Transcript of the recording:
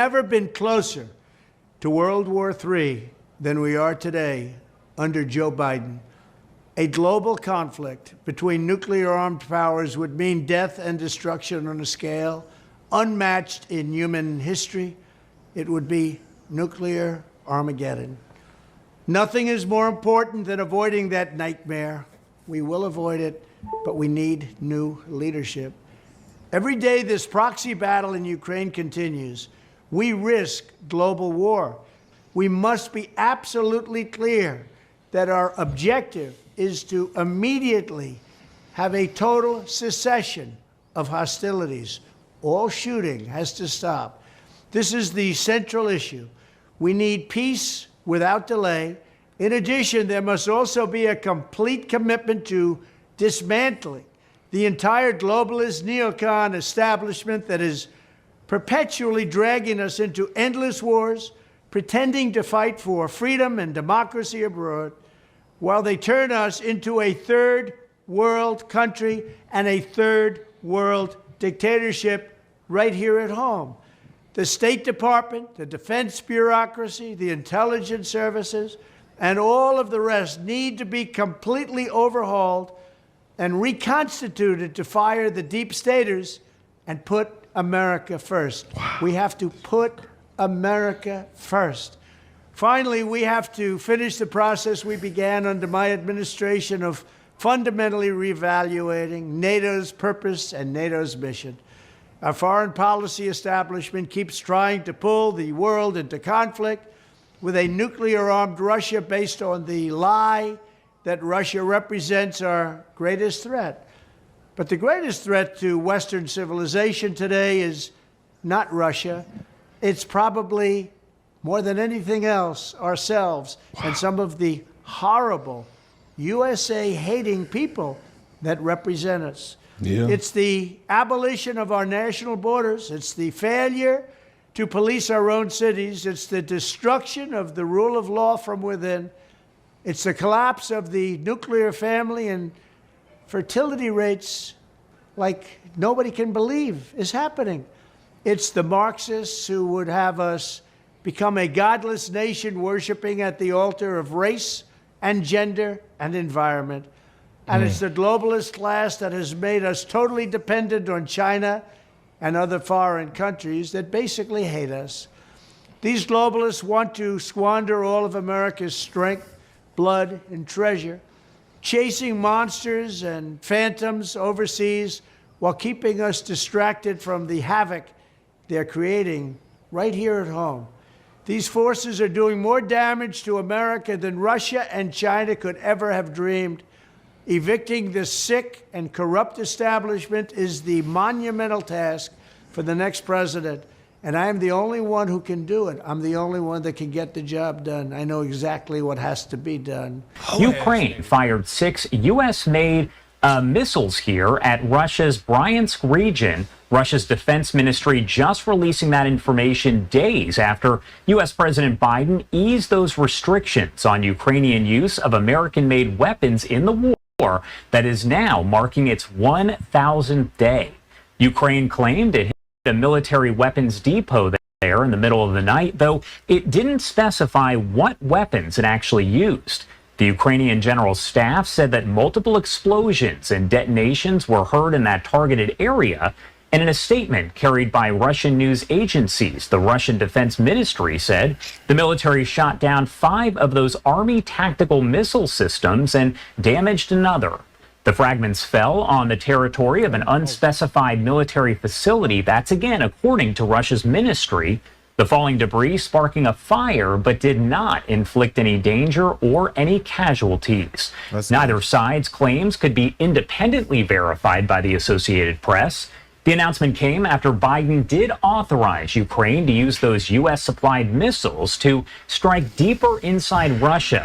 never been closer to World War III than we are today under Joe Biden. A global conflict between nuclear-armed powers would mean death and destruction on a scale unmatched in human history. It would be nuclear Armageddon. Nothing is more important than avoiding that nightmare. We will avoid it, but we need new leadership. Every day this proxy battle in Ukraine continues, we risk global war. We must be absolutely clear that our objective is to immediately have a total cessation of hostilities. All shooting has to stop. This is the central issue. We need peace without delay. In addition, there must also be a complete commitment to dismantling the entire globalist neocon establishment that is perpetually dragging us into endless wars, pretending to fight for freedom and democracy abroad, while they turn us into a third world country and a third world dictatorship right here at home. The State Department, the defense bureaucracy, the intelligence services, and all of the rest need to be completely overhauled and reconstituted to fire the deep staters and put America first. Wow. We have to put America first. Finally, we have to finish the process we began under my administration of fundamentally reevaluating NATO's purpose and NATO's mission. Our foreign policy establishment keeps trying to pull the world into conflict with a nuclear-armed Russia based on the lie that Russia represents our greatest threat. But the greatest threat to Western civilization today is not Russia. It's probably, more than anything else, ourselves and some of the horrible USA-hating people that represent us. Yeah. It's the abolition of our national borders. It's the failure to police our own cities. It's the destruction of the rule of law from within. It's the collapse of the nuclear family and fertility rates like nobody can believe is happening. It's the Marxists who would have us become a godless nation worshiping at the altar of race and gender and environment. And it's the globalist class that has made us totally dependent on China and other foreign countries that basically hate us. These globalists want to squander all of America's strength, blood, and treasure, chasing monsters and phantoms overseas while keeping us distracted from the havoc they're creating right here at home. These forces are doing more damage to America than Russia and China could ever have dreamed. Evicting this sick and corrupt establishment is the monumental task for the next president. And I am the only one who can do it. I'm the only one that can get the job done. I know exactly what has to be done. Ukraine fired 6 U.S.-made missiles here at Russia's Bryansk region. Russia's defense ministry just releasing that information days after U.S. President Biden eased those restrictions on Ukrainian use of American-made weapons in the war that is now marking its 1,000th day. Ukraine claimed it hit a military weapons depot there in the middle of the night, though it didn't specify what weapons it actually used. The Ukrainian General Staff said that multiple explosions and detonations were heard in that targeted area. And in a statement carried by Russian news agencies, the Russian Defense Ministry said the military shot down 5 of those Army tactical missile systems and damaged another. The fragments fell on the territory of an unspecified military facility. That's again according to Russia's ministry. The falling debris sparking a fire, but did not inflict any danger or any casualties. Neither side's claims could be independently verified by the Associated Press. The announcement came after Biden did authorize Ukraine to use those U.S.-supplied missiles to strike deeper inside Russia.